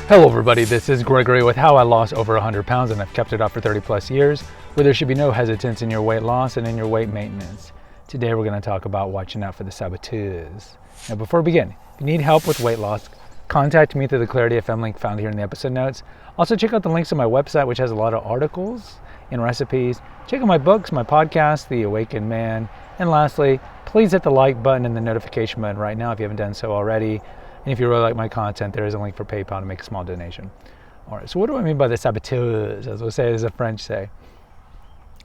Hello everybody, this is Gregory with how I lost over 100 pounds and I've kept it off for 30 plus years, where there should be no hesitance in your weight loss and in your weight maintenance. Today we're going to talk about watching out for the saboteurs. Now before we begin, if you need help with weight loss, contact me through the Clarity FM link found here in the episode notes. Also check out the links on my website, which has a lot of articles and recipes. Check out my books, my podcast, The Awakened Man. And lastly, please hit the like button and the notification button right now if you haven't done so already. And if you really like my content, there is a link for PayPal to make a small donation. All right, so what do I mean by the saboteurs, as we'll say, as the French say?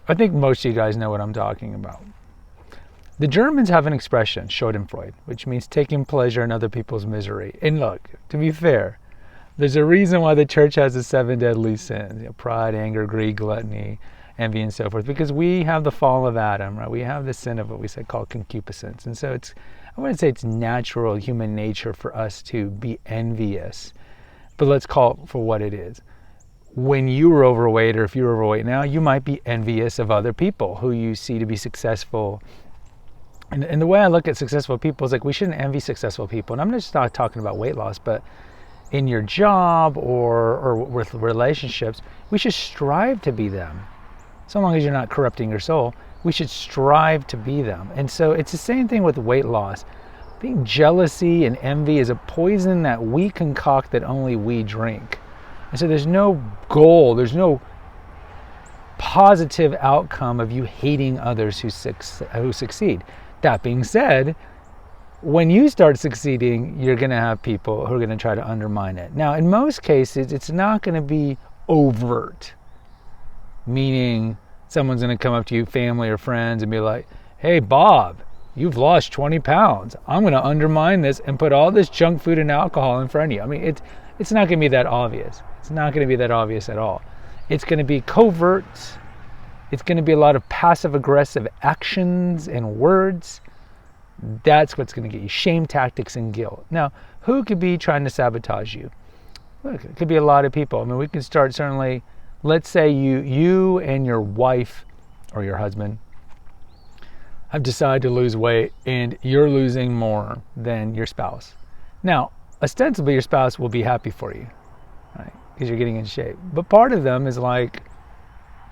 I think most of you guys know what I'm talking about. The Germans have an expression, Schadenfreude, which means taking pleasure in other people's misery. And look, to be fair, there's a reason why the church has the 7 deadly sins, pride, anger, greed, gluttony, envy, and so forth, because we have the fall of Adam, right? We have the sin of what we say called concupiscence. And so I wouldn't say it's natural human nature for us to be envious, but let's call it for what it is. When you were overweight, or if you're overweight now, you might be envious of other people who you see to be successful. And the way I look at successful people is like, we shouldn't envy successful people. And I'm just not talking about weight loss, but in your job or with relationships, we should strive to be them. So long as you're not corrupting your soul, we should strive to be them. And so it's the same thing with weight loss. I think jealousy and envy is a poison that we concoct that only we drink. And so there's no goal, there's no positive outcome of you hating others who succeed. That being said, when you start succeeding, you're going to have people who are going to try to undermine it. Now, in most cases, it's not going to be overt, meaning someone's going to come up to you, family or friends, and be like, hey, Bob, you've lost 20 pounds. I'm going to undermine this and put all this junk food and alcohol in front of you. I mean, it's not going to be that obvious. It's not going to be that obvious at all. It's going to be covert. It's going to be a lot of passive-aggressive actions and words. That's what's going to get you. Shame tactics and guilt. Now, who could be trying to sabotage you? Look, it could be a lot of people. I mean, we can start certainly. Let's say you and your wife or your husband have decided to lose weight and you're losing more than your spouse. Now, ostensibly your spouse will be happy for you, right? Because you're getting in shape. But part of them is like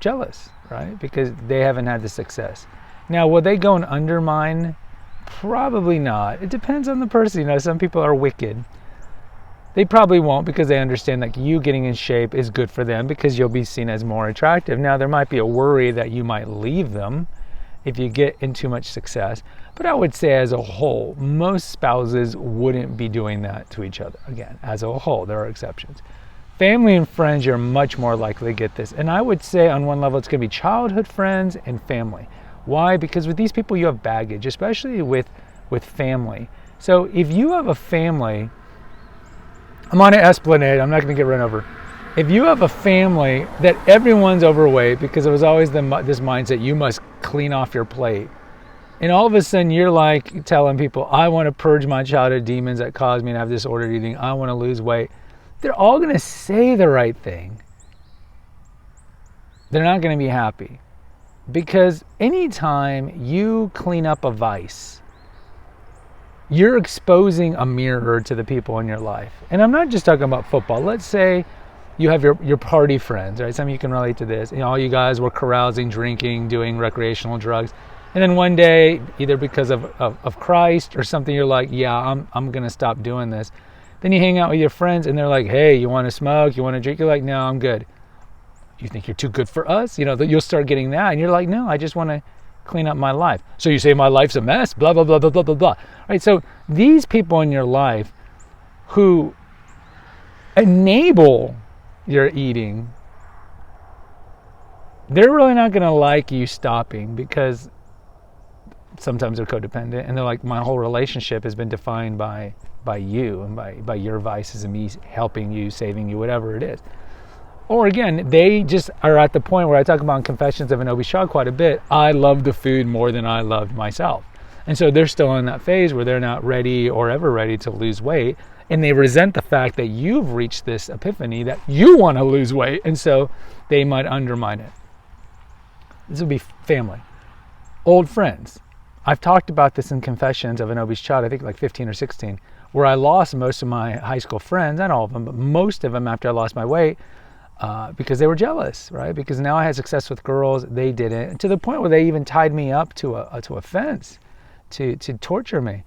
jealous, right? Because they haven't had the success. Now, will they go and undermine? Probably not. It depends on the person. Some people are wicked. They probably won't, because they understand that you getting in shape is good for them because you'll be seen as more attractive. Now, there might be a worry that you might leave them if you get in too much success. But I would say as a whole, most spouses wouldn't be doing that to each other. Again, as a whole, there are exceptions. Family and friends, you're much more likely to get this. And I would say on one level, it's going to be childhood friends and family. Why? Because with these people, you have baggage, especially with family. So if you have a family, I'm on an Esplanade, I'm not going to get run over. If you have a family that everyone's overweight, because it was always this mindset, you must clean off your plate. And all of a sudden you're like telling people, I want to purge my childhood demons that caused me to have disordered eating. I want to lose weight. They're all going to say the right thing. They're not going to be happy. Because anytime you clean up a vice, you're exposing a mirror to the people in your life. And I'm not just talking about football. Let's say you have your party friends, right? Some of you can relate to this. All you guys were carousing, drinking, doing recreational drugs. And then one day, either because of Christ or something, you're like, yeah, I'm going to stop doing this. Then you hang out with your friends and they're like, hey, you want to smoke? You want to drink? You're like, no, I'm good. You think you're too good for us? You'll start getting that. And you're like, no, I just want to clean up my life. So you say my life's a mess, blah, blah, blah, blah, blah, blah, blah. Right? So these people in your life who enable your eating, they're really not going to like you stopping, because sometimes they're codependent and they're like, my whole relationship has been defined by you and by your vices and me helping you, saving you, whatever it is. Or again, they just are at the point where I talk about in Confessions of an Obese Child quite a bit. I love the food more than I loved myself. And so they're still in that phase where they're not ready or ever ready to lose weight. And they resent the fact that you've reached this epiphany that you want to lose weight. And so they might undermine it. This would be family. Old friends. I've talked about this in Confessions of an Obese Child, I think like 15 or 16, where I lost most of my high school friends, not all of them, but most of them after I lost my weight, because they were jealous, right? Because now I had success with girls, they didn't, to the point where they even tied me up to a fence to torture me.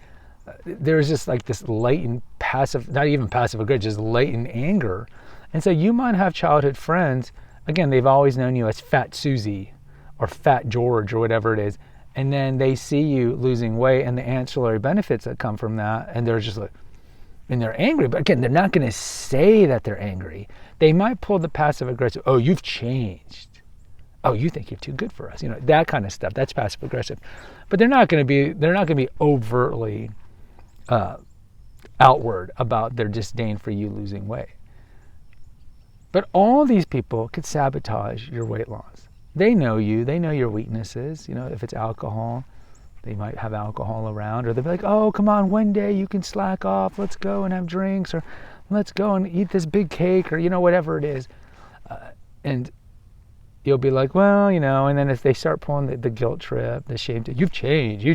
There's just like this latent passive, not even passive aggression, just latent anger. And so you might have childhood friends, again, they've always known you as Fat Susie or Fat George or whatever it is, and then they see you losing weight and the ancillary benefits that come from that, and they're just like, and they're angry. But again, they're not going to say that they're angry. They might pull the passive aggressive, oh, you've changed. Oh, you think you're too good for us. That kind of stuff. That's passive aggressive. But they're not going to be overtly outward about their disdain for you losing weight. But all these people could sabotage your weight loss. They know you. They know your weaknesses. If it's alcohol, they might have alcohol around, or they'll be like, oh, come on, one day you can slack off. Let's go and have drinks, or let's go and eat this big cake, or, whatever it is. And you'll be like, well, and then if they start pulling the guilt trip, the shame, you've changed,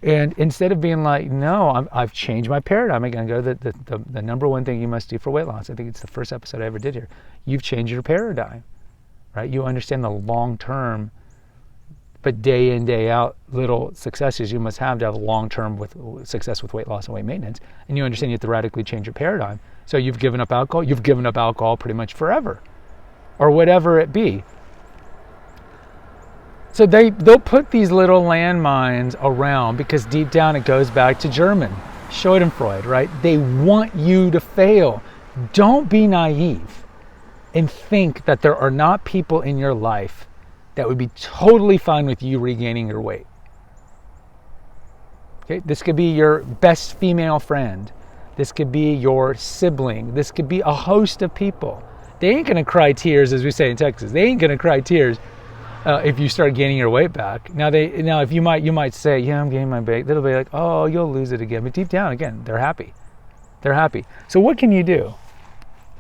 And instead of being like, no, I've changed my paradigm. I'm going to go to the number one thing you must do for weight loss. I think it's the first episode I ever did here. You've changed your paradigm, right? You understand the long-term, but day in, day out, little successes you must have to have long-term with success with weight loss and weight maintenance. And you understand you have to radically change your paradigm. So you've given up alcohol. You've given up alcohol pretty much forever, or whatever it be. So they'll put these little landmines around, because deep down it goes back to German, Schadenfreude, right? They want you to fail. Don't be naive and think that there are not people in your life that would be totally fine with you regaining your weight. Okay? This could be your best female friend. This could be your sibling. This could be a host of people. They ain't going to cry tears, as we say in Texas. They ain't going to cry tears if you start gaining your weight back. Now if you might say, yeah, I'm gaining my weight. They'll be like, oh, you'll lose it again. But deep down, again, they're happy. They're happy. So what can you do?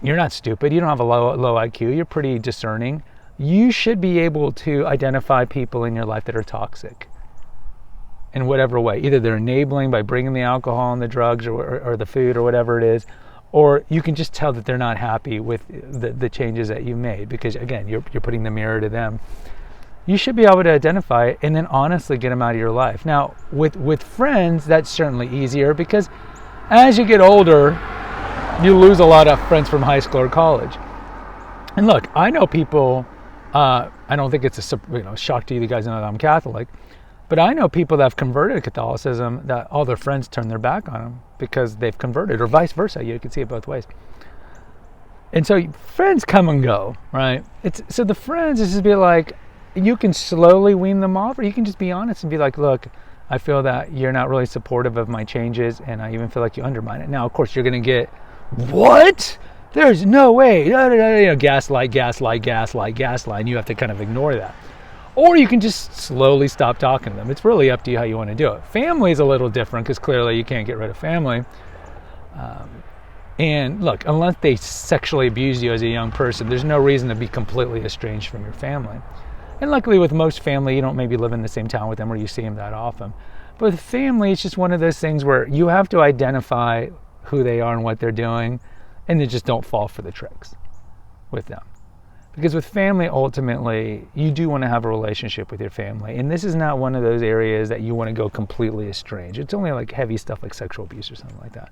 You're not stupid. You don't have a low IQ. You're pretty discerning. You should be able to identify people in your life that are toxic in whatever way. Either they're enabling by bringing the alcohol and the drugs or the food or whatever it is, or you can just tell that they're not happy with the changes that you made, because, again, you're putting the mirror to them. You should be able to identify it and then honestly get them out of your life. Now, with friends, that's certainly easier, because as you get older, you lose a lot of friends from high school or college. And look, I know people, I don't think it's a shock to you guys know that I'm Catholic, but I know people that have converted to Catholicism that all their friends turn their back on them because they've converted, or vice versa. You can see it both ways. And so friends come and go, right? So the friends is just be like, you can slowly wean them off, or you can just be honest and be like, look, I feel that you're not really supportive of my changes, and I even feel like you undermine it. Now, of course, you're going to get, what? There's no way. Gaslight, and you have to kind of ignore that. Or you can just slowly stop talking to them. It's really up to you how you want to do it. Family is a little different, because clearly you can't get rid of family. And look, unless they sexually abuse you as a young person, there's no reason to be completely estranged from your family. And luckily with most family, you don't maybe live in the same town with them or you see them that often. But with family, it's just one of those things where you have to identify who they are and what they're doing, and then just don't fall for the tricks with them. Because with family, ultimately, you do want to have a relationship with your family. And this is not one of those areas that you want to go completely estranged. It's only like heavy stuff like sexual abuse or something like that,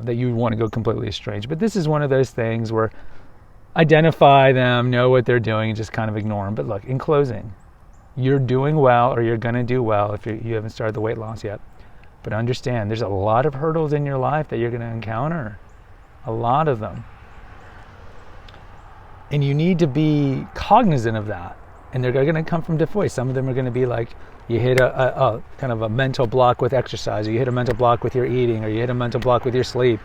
that you want to go completely estranged. But this is one of those things where identify them, know what they're doing, and just kind of ignore them. But look, in closing, you're doing well, or you're going to do well if you haven't started the weight loss yet. But understand, there's a lot of hurdles in your life that you're going to encounter. A lot of them. And you need to be cognizant of that. And they're going to come from different ways. Some of them are going to be like, you hit a kind of a mental block with exercise, or you hit a mental block with your eating, or you hit a mental block with your sleep,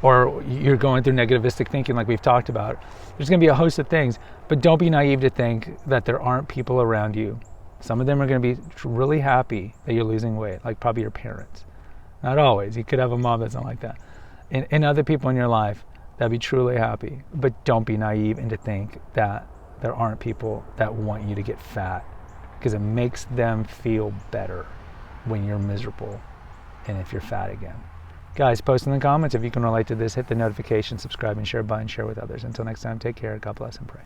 or you're going through negativistic thinking like we've talked about. There's going to be a host of things, but don't be naive to think that there aren't people around you. Some of them are going to be really happy that you're losing weight, like probably your parents. Not always. You could have a mom that's not like that. And other people in your life that'd be truly happy. But don't be naive and to think that there aren't people that want you to get fat, because it makes them feel better when you're miserable and if you're fat again. Guys, post in the comments if you can relate to this. Hit the notification, subscribe, and share button. Share with others. Until next time, take care. God bless and pray.